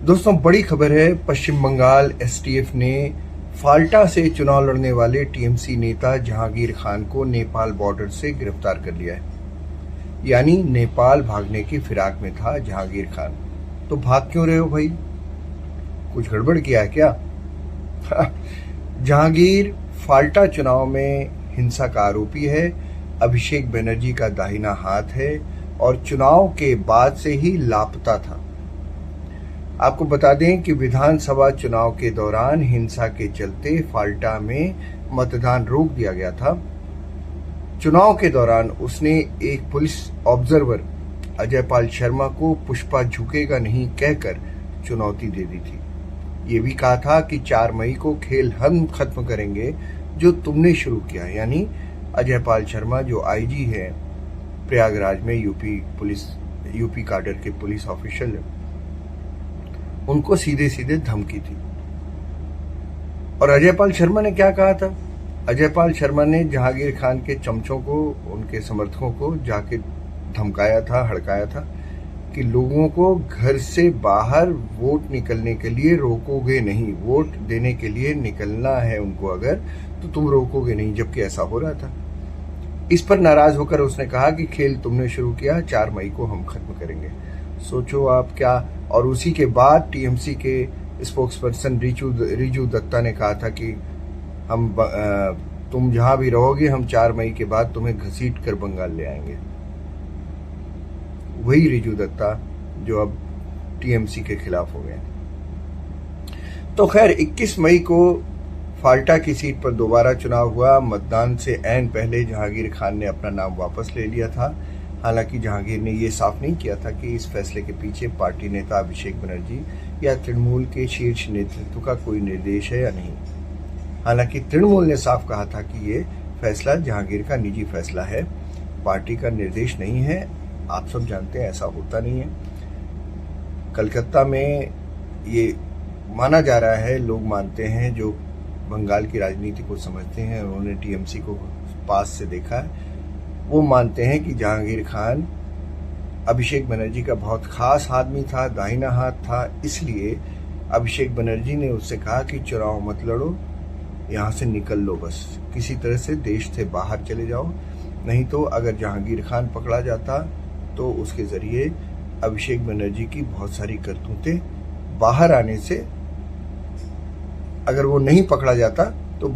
दोस्तों, बड़ी खबर है। पश्चिम बंगाल एसटीएफ ने फाल्टा से चुनाव लड़ने वाले टीएमसी नेता जहांगीर खान को नेपाल बॉर्डर से गिरफ्तार कर लिया है। यानी नेपाल भागने की फिराक में था जहांगीर खान। तो भाग क्यों रहे हो भाई? कुछ गड़बड़ किया है क्या? जहांगीर फाल्टा चुनाव में हिंसा का आरोपी है, अभिषेक बनर्जी का दाहिना हाथ है और चुनाव के बाद से ही लापता था। आपको बता दें कि विधानसभा चुनाव के दौरान हिंसा के चलते फाल्टा में मतदान रोक दिया गया था। चुनाव के दौरान उसने एक पुलिस ऑब्जर्वर अजयपाल शर्मा को पुष्पा झुकेगा नहीं कहकर चुनौती दे दी थी। ये भी कहा था कि 4 मई को खेल हम खत्म करेंगे जो तुमने शुरू किया। यानी अजयपाल शर्मा जो आईजी है प्रयागराज में, यूपी काडर के पुलिस ऑफिशियल, उनको सीधे सीधे धमकी थी। और अजयपाल शर्मा ने क्या कहा था? अजयपाल शर्मा ने जहांगीर खान के चमचों को, उनके समर्थकों को जाके धमकाया था, हड़काया था कि लोगों को घर से बाहर वोट निकलने के लिए रोकोगे नहीं, वोट देने के लिए निकलना है उनको अगर, तो तुम रोकोगे नहीं। जबकि ऐसा हो रहा था। इस पर नाराज होकर उसने कहा कि खेल तुमने शुरू किया, 4 मई को हम खत्म करेंगे। सोचो आप क्या। और उसी के बाद टीएमसी के स्पोक्सपर्सन रिजू दत्ता ने कहा था कि तुम जहां भी रहोगे, हम 4 मई के बाद तुम्हें घसीट कर बंगाल ले आएंगे। वही रिजू दत्ता जो अब टीएमसी के खिलाफ हो गए। तो खैर 21 मई को फाल्टा की सीट पर दोबारा चुनाव हुआ। मतदान से ऐन पहले जहांगीर खान ने अपना नाम वापस ले लिया था। हालांकि जहांगीर ने यह साफ नहीं किया था कि इस फैसले के पीछे पार्टी नेता अभिषेक बनर्जी या तृणमूल के शीर्ष नेतृत्व का कोई निर्देश है या नहीं। हालांकि तृणमूल ने साफ कहा था कि ये फैसला जहांगीर का निजी फैसला है, पार्टी का निर्देश नहीं है। आप सब जानते हैं ऐसा होता नहीं है। कलकत्ता में ये माना जा रहा है, लोग मानते हैं जो बंगाल की राजनीति को समझते हैं, उन्होंने टीएमसी को पास से देखा है, वो मानते हैं कि जहांगीर खान अभिषेक बनर्जी का बहुत खास आदमी था, दाहिना हाथ था। इसलिए अभिषेक बनर्जी ने उससे कहा कि चुनाव मत लड़ो, यहाँ से निकल लो, बस किसी तरह से देश से बाहर चले जाओ। नहीं तो अगर जहांगीर खान पकड़ा जाता तो उसके जरिए अभिषेक बनर्जी की बहुत सारी करतूतें बाहर आने से, अगर वो नहीं पकड़ा जाता तो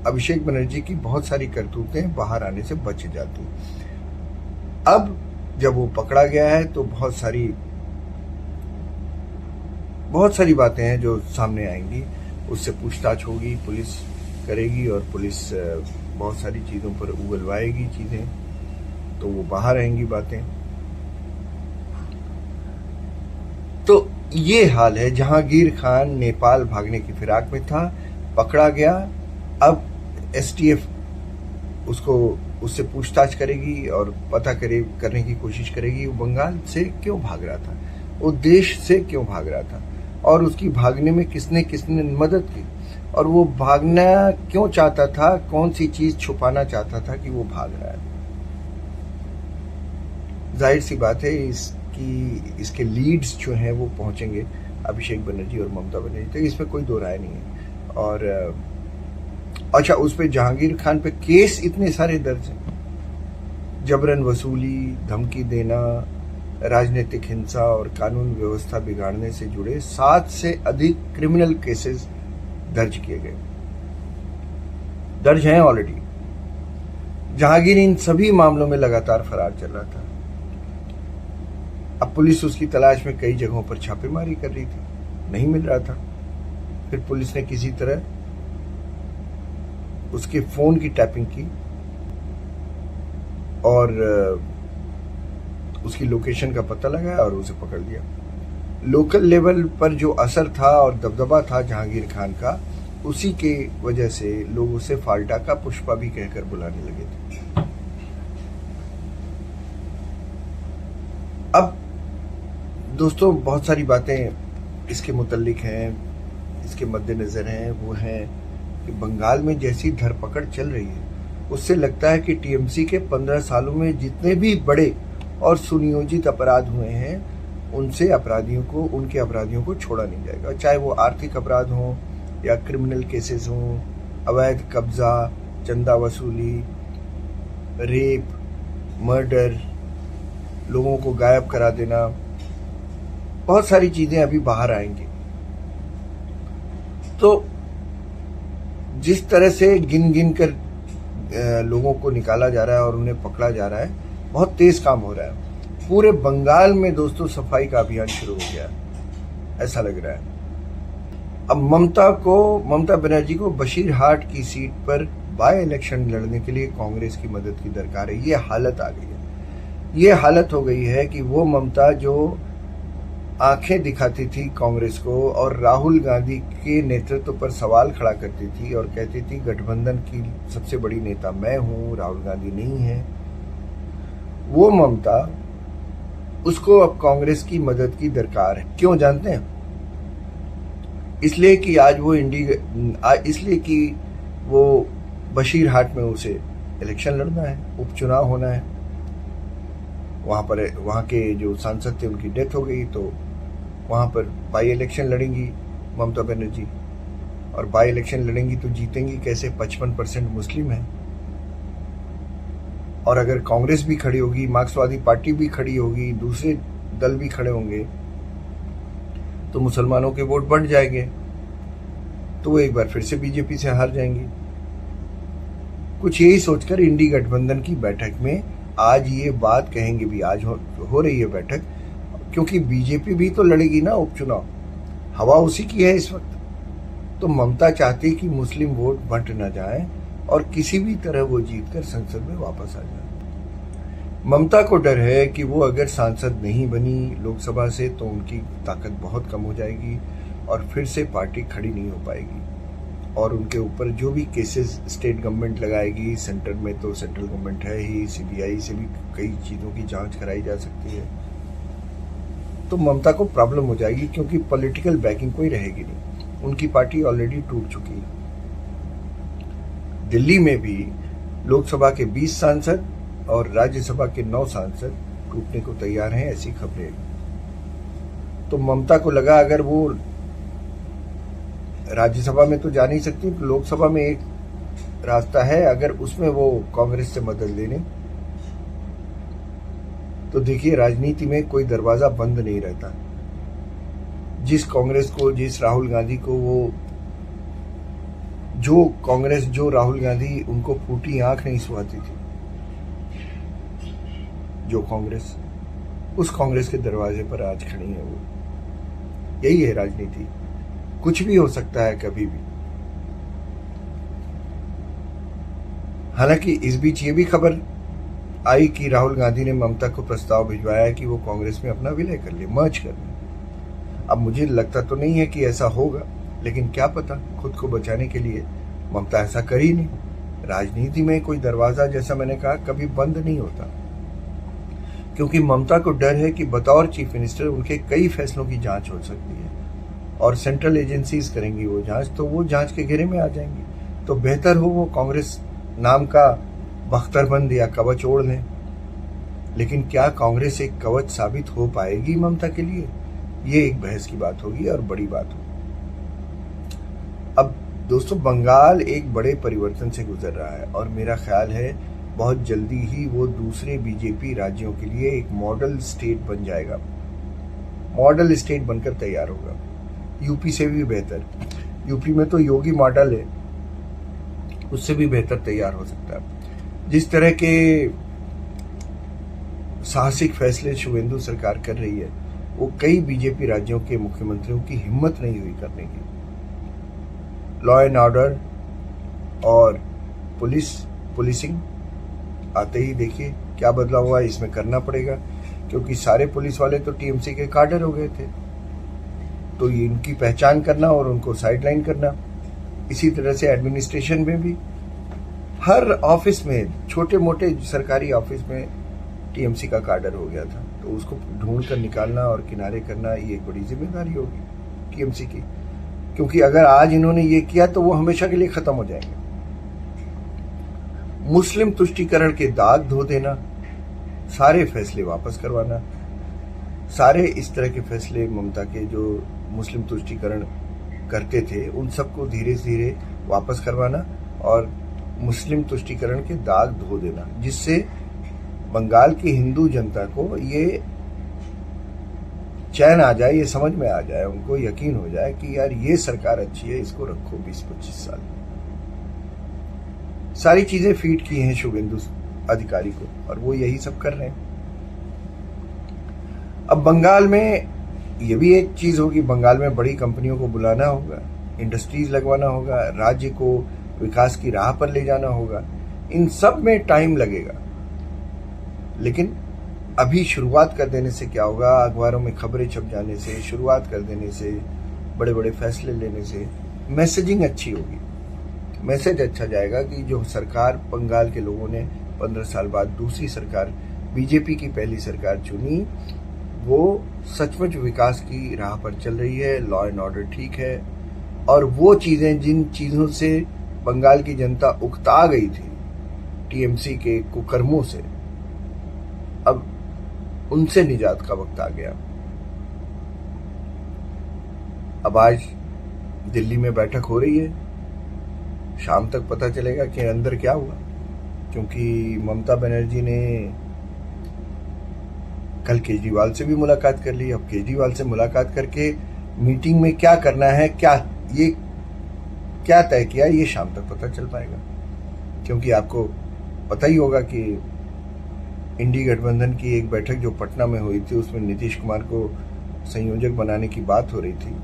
अभिषेक बनर्जी की बहुत सारी करतूतें बाहर आने से बच जाती। अब जब वो पकड़ा गया है तो बहुत सारी बातें हैं जो सामने आएंगी। उससे पूछताछ होगी, पुलिस करेगी और पुलिस बहुत सारी चीजों पर उगलवाएगी चीजें, तो वो बाहर आएंगी बातें। तो ये हाल है। जहांगीर खान नेपाल भागने की फिराक में था, पकड़ा गया। अब एसटीएफ उससे पूछताछ करेगी और पता करने की कोशिश करेगी वो बंगाल से क्यों भाग रहा था, वो देश से क्यों भाग रहा था और उसकी भागने में किसने किसने मदद की, और वो भागना क्यों चाहता था, कौन सी चीज छुपाना चाहता था कि वो भाग रहा है। जाहिर सी बात है इसके लीड्स जो हैं वो पहुंचेंगे अभिषेक बनर्जी और ममता बनर्जी तक, इसमें कोई दो राय नहीं है। और अच्छा, उस पे जहांगीर खान पे केस इतने सारे दर्ज हैं। जबरन वसूली, धमकी देना, राजनीतिक हिंसा और कानून व्यवस्था बिगाड़ने से जुड़े 7 से अधिक क्रिमिनल केसेस दर्ज किए गए, दर्ज हैं ऑलरेडी। जहांगीर इन सभी मामलों में लगातार फरार चल रहा था। अब पुलिस उसकी तलाश में कई जगहों पर छापेमारी कर रही थी, नहीं मिल रहा था। फिर पुलिस ने किसी तरह उसके फोन की टैपिंग की और उसकी लोकेशन का पता लगाया और उसे पकड़ लिया। लोकल लेवल पर जो असर था और दबदबा था जहांगीर खान का, उसी के वजह से लोग उसे फाल्टा का पुष्पा भी कहकर बुलाने लगे थे। अब दोस्तों, बहुत सारी बातें इसके मुतल्लिक हैं, इसके मद्देनजर हैं। वो हैं कि बंगाल में जैसी धरपकड़ चल रही है, उससे लगता है कि टीएमसी के 15 सालों में जितने भी बड़े और सुनियोजित अपराध हुए हैं उनसे अपराधियों को, उनके अपराधियों को छोड़ा नहीं जाएगा, चाहे वो आर्थिक अपराध हों या क्रिमिनल केसेस हों, अवैध कब्जा, चंदा वसूली, रेप, मर्डर, लोगों को गायब करा देना, बहुत सारी चीजें अभी बाहर आएंगी। तो जिस तरह से गिन गिन कर लोगों को निकाला जा रहा है और उन्हें पकड़ा जा रहा है, बहुत तेज काम हो रहा है। पूरे बंगाल में दोस्तों सफाई का अभियान शुरू हो गया, ऐसा लग रहा है। अब ममता बनर्जी को बशीरहाट की सीट पर बाय इलेक्शन लड़ने के लिए कांग्रेस की मदद की दरकार है। ये हालत आ गई है। ये हालत हो गई है कि वो ममता जो आंखें दिखाती थी कांग्रेस को और राहुल गांधी के नेतृत्व पर सवाल खड़ा करती थी और कहती थी गठबंधन की सबसे बड़ी नेता मैं हूं, राहुल गांधी नहीं है, वो ममता, उसको अब कांग्रेस की मदद की दरकार है। क्यों जानते हैं? इसलिए कि आज वो इसलिए कि वो बशीरहाट में उसे इलेक्शन लड़ना है, उपचुनाव होना है। वहां के जो सांसद थे उनकी डेथ हो गई, तो वहां पर बाई इलेक्शन लड़ेंगी ममता बनर्जी, और बाई इलेक्शन लड़ेंगी तो जीतेंगी कैसे? 55% मुस्लिम है। और अगर कांग्रेस भी खड़ी होगी, मार्क्सवादी पार्टी भी खड़ी होगी, दूसरे दल भी खड़े होंगे, तो मुसलमानों के वोट बढ़ जाएंगे, तो वो एक बार फिर से बीजेपी से हार जाएंगी। कुछ यही सोचकर इंडी गठबंधन की बैठक में आज ये बात कहेंगे भी, आज हो रही है बैठक, क्योंकि बीजेपी भी तो लड़ेगी ना उपचुनाव, हवा उसी की है इस वक्त। तो ममता चाहती कि मुस्लिम वोट बंट न जाए और किसी भी तरह वो जीतकर संसद में वापस आ जाए। ममता को डर है कि वो अगर सांसद नहीं बनी लोकसभा से तो उनकी ताकत बहुत कम हो जाएगी और फिर से पार्टी खड़ी नहीं हो पाएगी, और उनके ऊपर जो भी केसेस स्टेट गवर्नमेंट लगाएगी, सेंटर में तो सेंट्रल गवर्नमेंट है ही, सीबीआई से भी कई चीजों की जांच कराई जा सकती है, तो ममता को प्रॉब्लम हो जाएगी, क्योंकि पॉलिटिकल बैकिंग कोई रहेगी नहीं। उनकी पार्टी ऑलरेडी टूट चुकी है। दिल्ली में भी लोकसभा के 20 सांसद और राज्यसभा के 9 सांसद टूटने को तैयार हैं, ऐसी खबरें। तो ममता को लगा अगर वो राज्यसभा में तो जा नहीं सकती, तो लोकसभा में एक रास्ता है, अगर उसमें वो कांग्रेस से मदद ले लें तो देखिए राजनीति में कोई दरवाजा बंद नहीं रहता। जिस कांग्रेस को, जिस राहुल गांधी को वो जो राहुल गांधी उनको फूटी आंख नहीं सुहाती थी, जो कांग्रेस, उस कांग्रेस के दरवाजे पर आज खड़ी है वो। यही है राजनीति, कुछ भी हो सकता है कभी भी। हालांकि इस बीच ये भी खबर आई कि राहुल गांधी ने ममता को प्रस्ताव भिजवाया कि वो कांग्रेस में अपना विलय कर ले, मर्ज कर ले। अब मुझे लगता तो नहीं है कि ऐसा होगा, लेकिन क्या पता, खुद को बचाने के लिए ममता ऐसा कर ही नहीं। राजनीति में कोई दरवाजा, जैसा मैंने कहा, कभी बंद नहीं होता, क्योंकि ममता को डर है कि बतौर चीफ मिनिस्टर उनके कई फैसलों की जांच हो सकती है और सेंट्रल एजेंसीज करेंगी वो जांच, तो वो जांच के घेरे में आ जाएंगी। तो बेहतर हो वो कांग्रेस नाम का बख्तरबंद या कवच ओढ़ लें। लेकिन क्या कांग्रेस एक कवच साबित हो पाएगी ममता के लिए? ये एक बहस की बात होगी और बड़ी बात होगी। अब दोस्तों, बंगाल एक बड़े परिवर्तन से गुजर रहा है और मेरा ख्याल है बहुत जल्दी ही वो दूसरे बीजेपी राज्यों के लिए एक मॉडल स्टेट बन जाएगा, मॉडल स्टेट बनकर तैयार होगा। यूपी से भी बेहतर, यूपी में तो योगी मॉडल है, उससे भी बेहतर तैयार हो सकता है। जिस तरह के साहसिक फैसले शुभेंदु सरकार कर रही है, वो कई बीजेपी राज्यों के मुख्यमंत्रियों की हिम्मत नहीं हुई करने की। लॉ एंड ऑर्डर और पुलिसिंग आते ही देखिए क्या बदलाव हुआ, इसमें करना पड़ेगा, क्योंकि सारे पुलिस वाले तो टीएमसी के काडर हो गए थे। तो ये इनकी पहचान करना और उनको साइडलाइन करना। इसी तरह से एडमिनिस्ट्रेशन में भी हर ऑफिस में, छोटे मोटे सरकारी ऑफिस में टीएमसी का काडर हो गया था, तो उसको ढूंढ कर निकालना और किनारे करना ये एक बड़ी जिम्मेदारी होगी टीएमसी की, क्योंकि अगर आज इन्होंने ये किया तो वो हमेशा के लिए खत्म हो जाएंगे। मुस्लिम तुष्टीकरण के दाग धो देना, सारे फैसले वापस करवाना, सारे इस तरह के फैसले ममता के जो मुस्लिम तुष्टीकरण करते थे उन सबको धीरे धीरे वापस करवाना और मुस्लिम तुष्टीकरण के दाग धो देना, जिससे बंगाल की हिंदू जनता को ये चैन आ जाए, ये समझ में आ जाए, उनको यकीन हो जाए कि यार ये सरकार अच्छी है, इसको रखो 20-25 साल। सारी चीजें फीड की हैं शुभेंदु अधिकारी को और वो यही सब कर रहे हैं। अब बंगाल में ये भी एक चीज होगी, बंगाल में बड़ी कंपनियों को बुलाना होगा, इंडस्ट्रीज लगवाना होगा, राज्य को विकास की राह पर ले जाना होगा। इन सब में टाइम लगेगा, लेकिन अभी शुरुआत कर देने से क्या होगा, अखबारों में खबरें छप जाने से, शुरुआत कर देने से, बड़े बड़े फैसले लेने से मैसेजिंग अच्छी होगी, मैसेज अच्छा जाएगा कि जो सरकार बंगाल के लोगों ने 15 साल बाद दूसरी सरकार बीजेपी की पहली सरकार चुनी, वो सचमुच विकास की राह पर चल रही है, लॉ एंड ऑर्डर ठीक है, और वो चीजें जिन चीजों से बंगाल की जनता उकता गई थी टीएमसी के कुकर्मों से, अब उनसे निजात का वक्त आ गया। अब आज दिल्ली में बैठक हो रही है, शाम तक पता चलेगा कि अंदर क्या हुआ, क्योंकि ममता बनर्जी ने कल केजरीवाल से भी मुलाकात कर ली। अब केजरीवाल से मुलाकात करके मीटिंग में क्या करना है, क्या तय किया, ये शाम तक पता चल पाएगा। क्योंकि आपको पता ही होगा कि इंडी गठबंधन की एक बैठक जो पटना में हुई थी, उसमें नीतीश कुमार को संयोजक बनाने की बात हो रही थी।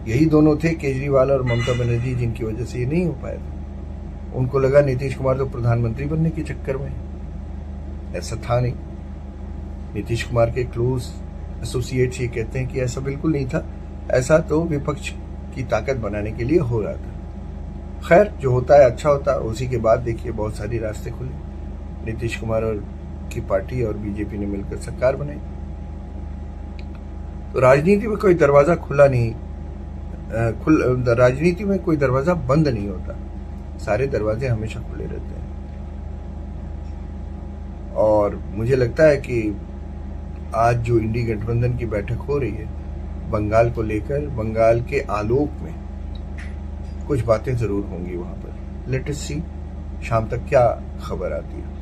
यही दोनों थे, केजरीवाल और ममता बनर्जी, जिनकी वजह से ये नहीं हो पाया था। उनको लगा नीतीश कुमार तो प्रधानमंत्री बनने के चक्कर में है, ऐसा था नहीं। नीतीश कुमार के क्लोज एसोसिएट्स ये कहते हैं कि ऐसा बिल्कुल नहीं था, ऐसा तो विपक्ष की ताकत बनाने के लिए हो रहा था। खैर, जो होता है अच्छा होता है। उसी के बाद देखिए बहुत सारी रास्ते खुले, नीतीश कुमार और की पार्टी और बीजेपी ने मिलकर सरकार बनाई। तो राजनीति में कोई दरवाजा खुला नहीं, राजनीति में कोई दरवाजा बंद नहीं होता, सारे दरवाजे हमेशा खुले रहते हैं। और मुझे लगता है कि आज जो इंडी गठबंधन की बैठक हो रही है बंगाल को लेकर, बंगाल के आलोक में कुछ बातें जरूर होंगी वहां पर। लेट अस सी शाम तक क्या खबर आती है।